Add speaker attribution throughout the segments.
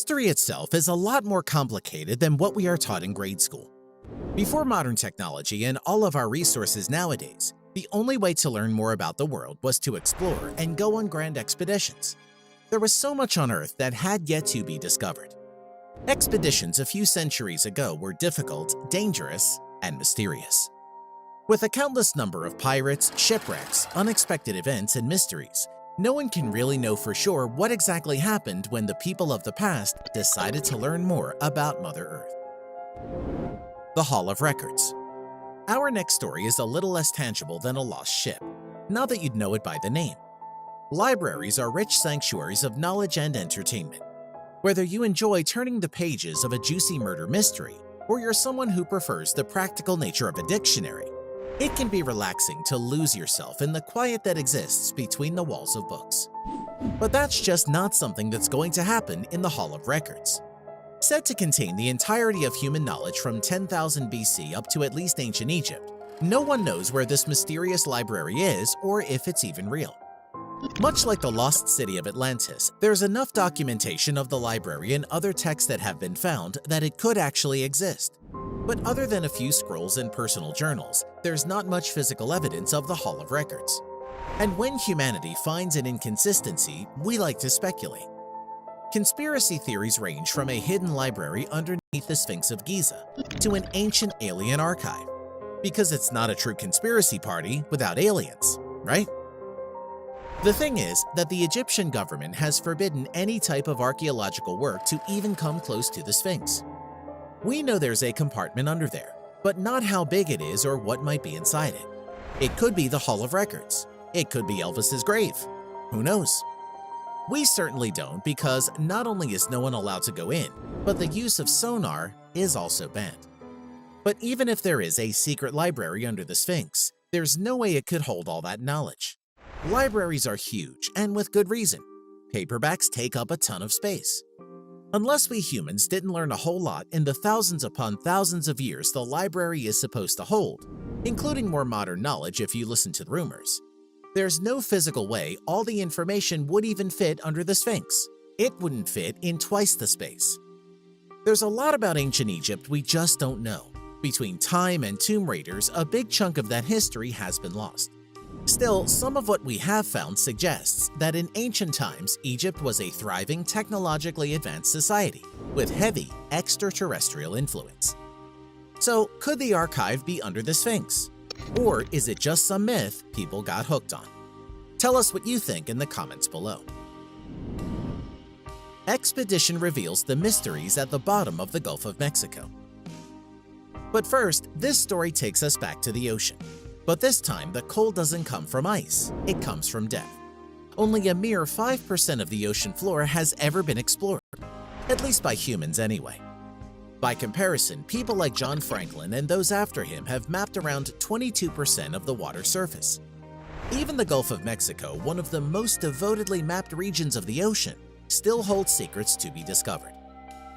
Speaker 1: History itself is a lot more complicated than what we are taught in grade school. Before modern technology and all of our resources nowadays, the only way to learn more about the world was to explore and go on grand expeditions. There was so much on Earth that had yet to be discovered. Expeditions a few centuries ago were difficult, dangerous, and mysterious. With a countless number of pirates, shipwrecks, unexpected events, and mysteries, no one can really know for sure what exactly happened when the people of the past decided to learn more about Mother Earth. The Hall of Records. Our next story is a little less tangible than a lost ship, now that you'd know it by the name. Libraries are rich sanctuaries of knowledge and entertainment. Whether you enjoy turning the pages of a juicy murder mystery, or you're someone who prefers the practical nature of a dictionary, it can be relaxing to lose yourself in the quiet that exists between the walls of books. But that's just not something that's going to happen in the Hall of Records. Said to contain the entirety of human knowledge from 10,000 BC up to at least ancient Egypt, no one knows where this mysterious library is or if it's even real. Much like the lost city of Atlantis, there's enough documentation of the library and other texts that have been found that it could actually exist. But other than a few scrolls and personal journals, there's not much physical evidence of the Hall of Records. And when humanity finds an inconsistency, we like to speculate. Conspiracy theories range from a hidden library underneath the Sphinx of Giza to an ancient alien archive. Because it's not a true conspiracy party without aliens, right? The thing is that the Egyptian government has forbidden any type of archaeological work to even come close to the Sphinx. We know there's a compartment under there, but not how big it is or what might be inside it. It could be the Hall of Records. It could be Elvis's grave. Who knows? We certainly don't, because not only is no one allowed to go in, but the use of sonar is also banned. But even if there is a secret library under the Sphinx, there's no way it could hold all that knowledge. Libraries are huge, and with good reason. Paperbacks take up a ton of space. Unless we humans didn't learn a whole lot in the thousands upon thousands of years the library is supposed to hold, including more modern knowledge if you listen to the rumors, there's no physical way all the information would even fit under the Sphinx. It wouldn't fit in twice the space. There's a lot about ancient Egypt we just don't know. Between time and tomb raiders, a big chunk of that history has been lost. Still, some of what we have found suggests that in ancient times, Egypt was a thriving, technologically advanced society with heavy extraterrestrial influence. So, could the archive be under the Sphinx? Or is it just some myth people got hooked on? Tell us what you think in the comments below. Expedition reveals the mysteries at the bottom of the Gulf of Mexico. But first, this story takes us back to the ocean. But this time, the cold doesn't come from ice, it comes from death. Only a mere 5% of the ocean floor has ever been explored, at least by humans anyway. By comparison, people like John Franklin and those after him have mapped around 22% of the water surface. Even the Gulf of Mexico, one of the most devotedly mapped regions of the ocean, still holds secrets to be discovered.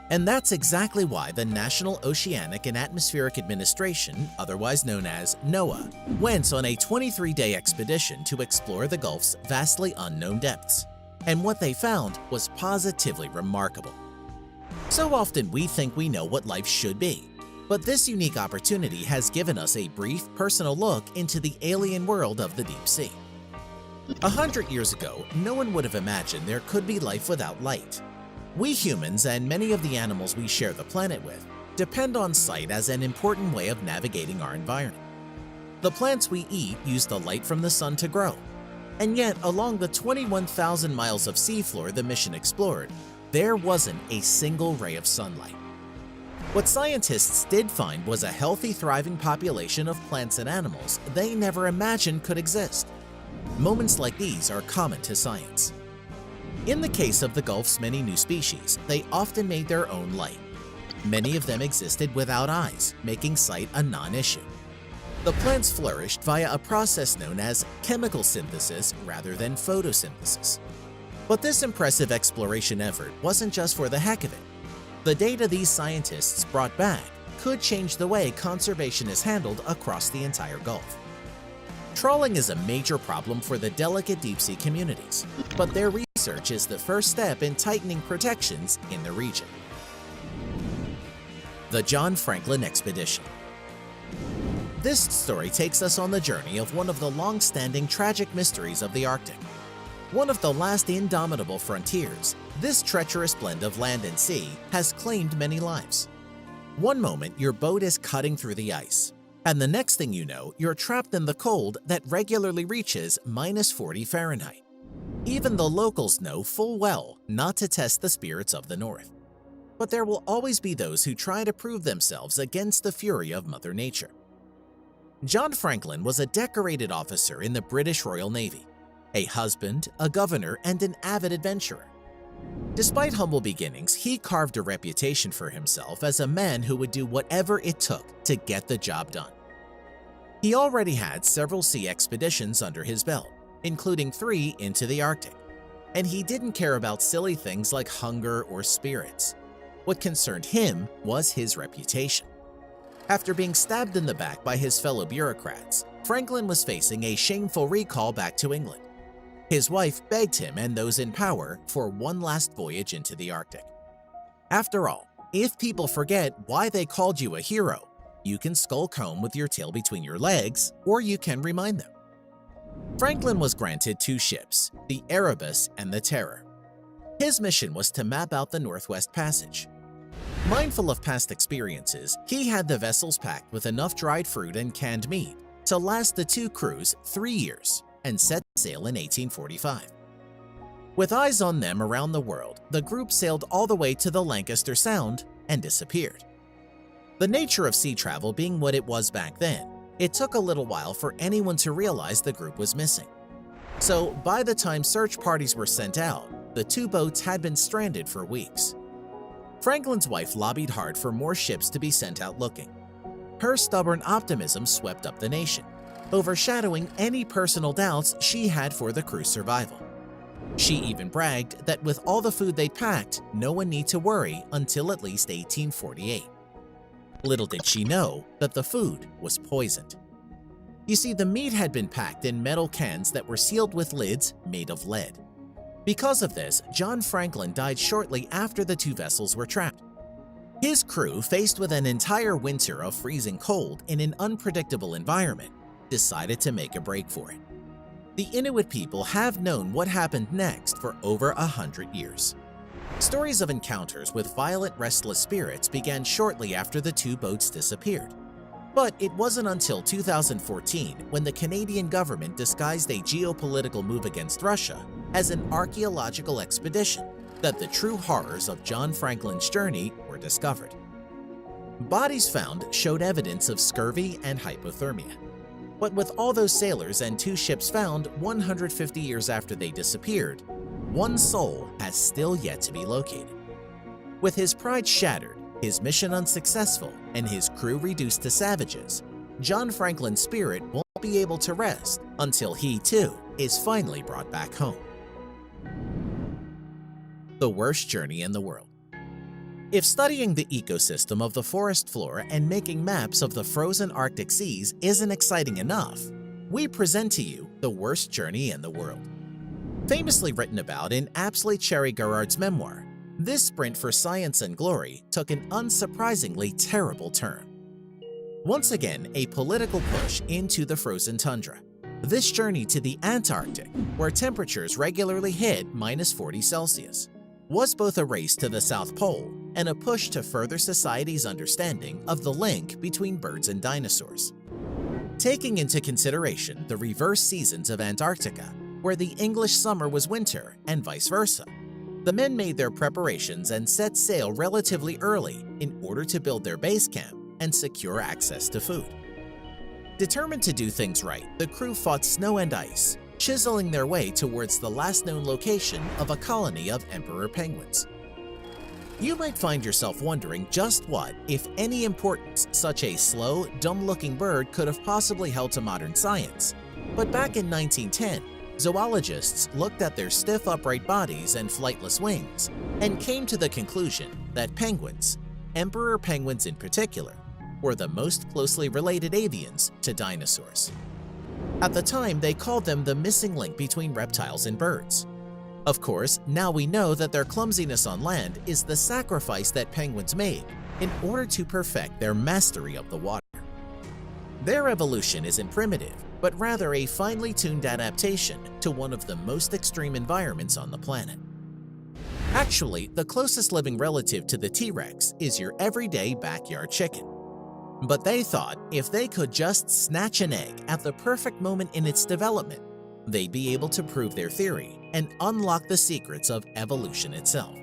Speaker 1: And that's exactly why the National Oceanic and Atmospheric Administration, otherwise known as NOAA, went on a 23-day expedition to explore the Gulf's vastly unknown depths. And what they found was positively remarkable. So often we think we know what life should be, but this unique opportunity has given us a brief, personal look into the alien world of the deep sea. 100 years ago, no one would have imagined there could be life without light. We humans, and many of the animals we share the planet with, depend on sight as an important way of navigating our environment. The plants we eat use the light from the sun to grow. And yet, along the 21,000 miles of seafloor the mission explored, there wasn't a single ray of sunlight. What scientists did find was a healthy, thriving population of plants and animals they never imagined could exist. Moments like these are common to science. In the case of the Gulf's many new species, they often made their own light. Many of them existed without eyes, making sight a non-issue. The plants flourished via a process known as chemical synthesis rather than photosynthesis. But this impressive exploration effort wasn't just for the heck of it. The data these scientists brought back could change the way conservation is handled across the entire Gulf. Trawling is a major problem for the delicate deep-sea communities, but their research is the first step in tightening protections in the region. The John Franklin Expedition. This story takes us on the journey of one of the long-standing tragic mysteries of the Arctic. One of the last indomitable frontiers, this treacherous blend of land and sea has claimed many lives. One moment, your boat is cutting through the ice, and the next thing you know, you're trapped in the cold that regularly reaches -40 Fahrenheit. Even the locals know full well not to test the spirits of the North. But there will always be those who try to prove themselves against the fury of Mother Nature. John Franklin was a decorated officer in the British Royal Navy, a husband, a governor, and an avid adventurer. Despite humble beginnings, he carved a reputation for himself as a man who would do whatever it took to get the job done. He already had several sea expeditions under his belt, including 3 into the Arctic, and he didn't care about silly things like hunger or spirits. What concerned him was his reputation. After being stabbed in the back by his fellow bureaucrats, Franklin was facing a shameful recall back to England. His wife begged him and those in power for one last voyage into the Arctic. After all, if people forget why they called you a hero, you can skulk home with your tail between your legs, or you can remind them. Franklin was granted 2 ships, the Erebus and the Terror. His mission was to map out the Northwest Passage. Mindful of past experiences, he had the vessels packed with enough dried fruit and canned meat to last the 2 crews 3 years and set sail in 1845. With eyes on them around the world, the group sailed all the way to the Lancaster Sound and disappeared. The nature of sea travel being what it was back then, it took a little while for anyone to realize the group was missing. So by the time search parties were sent out, the 2 boats had been stranded for weeks. Franklin's wife lobbied hard for more ships to be sent out looking. Her stubborn optimism swept up the nation, overshadowing any personal doubts she had for the crew's survival. She even bragged that with all the food they'd packed, no one need to worry until at least 1848. Little did she know that the food was poisoned. You see, the meat had been packed in metal cans that were sealed with lids made of lead. Because of this, John Franklin died shortly after the 2 vessels were trapped. His crew, faced with an entire winter of freezing cold in an unpredictable environment, decided to make a break for it. The Inuit people have known what happened next for over 100 years. Stories of encounters with violent, restless spirits began shortly after the 2 boats disappeared. But it wasn't until 2014 when the Canadian government disguised a geopolitical move against Russia as an archaeological expedition that the true horrors of John Franklin's journey were discovered. Bodies found showed evidence of scurvy and hypothermia. But with all those sailors and 2 ships found 150 years after they disappeared, one soul has still yet to be located. With his pride shattered, his mission unsuccessful, and his crew reduced to savages, John Franklin's spirit won't be able to rest until he too is finally brought back home. The worst journey in the world. If studying the ecosystem of the forest floor and making maps of the frozen Arctic seas isn't exciting enough, we present to you the worst journey in the world. Famously written about in Apsley Cherry Garrard's memoir, this sprint for science and glory took an unsurprisingly terrible turn. Once again, a political push into the frozen tundra. This journey to the Antarctic, where temperatures regularly hit -40 Celsius, was both a race to the South Pole and a push to further society's understanding of the link between birds and dinosaurs. Taking into consideration the reverse seasons of Antarctica, where the English summer was winter and vice versa, the men made their preparations and set sail relatively early in order to build their base camp and secure access to food. Determined to do things right, the crew fought snow and ice, chiseling their way towards the last known location of a colony of emperor penguins. You might find yourself wondering just what, if any importance, such a slow, dumb-looking bird could have possibly held to modern science. But back in 1910, zoologists looked at their stiff upright bodies and flightless wings and came to the conclusion that penguins, emperor penguins in particular, were the most closely related avians to dinosaurs. At the time, they called them the missing link between reptiles and birds. Of course, now we know that their clumsiness on land is the sacrifice that penguins made in order to perfect their mastery of the water. Their evolution isn't primitive, but rather a finely tuned adaptation to one of the most extreme environments on the planet. Actually, the closest living relative to the T-Rex is your everyday backyard chicken. But they thought if they could just snatch an egg at the perfect moment in its development, they'd be able to prove their theory and unlock the secrets of evolution itself.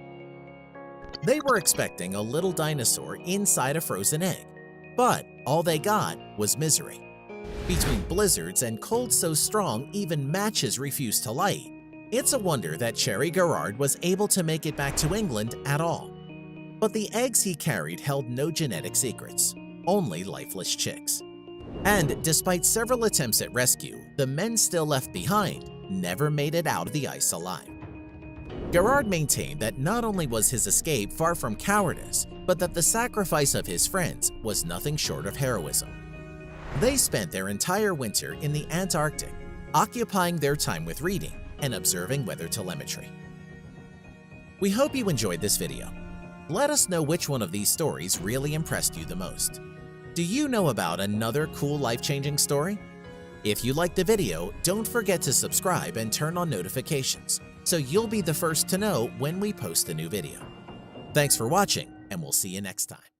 Speaker 1: They were expecting a little dinosaur inside a frozen egg, but all they got was misery. Between blizzards and cold so strong even matches refused to light, it's a wonder that Cherry Garrard was able to make it back to England at all. But the eggs he carried held no genetic secrets, only lifeless chicks. And despite several attempts at rescue, the men still left behind never made it out of the ice alive. Garrard maintained that not only was his escape far from cowardice, but that the sacrifice of his friends was nothing short of heroism. They spent their entire winter in the Antarctic, occupying their time with reading and observing weather telemetry. We hope you enjoyed this video. Let us know which one of these stories really impressed you the most. Do you know about another cool life-changing story? If you liked the video, don't forget to subscribe and turn on notifications so you'll be the first to know when we post a new video. Thanks for watching, and we'll see you next time.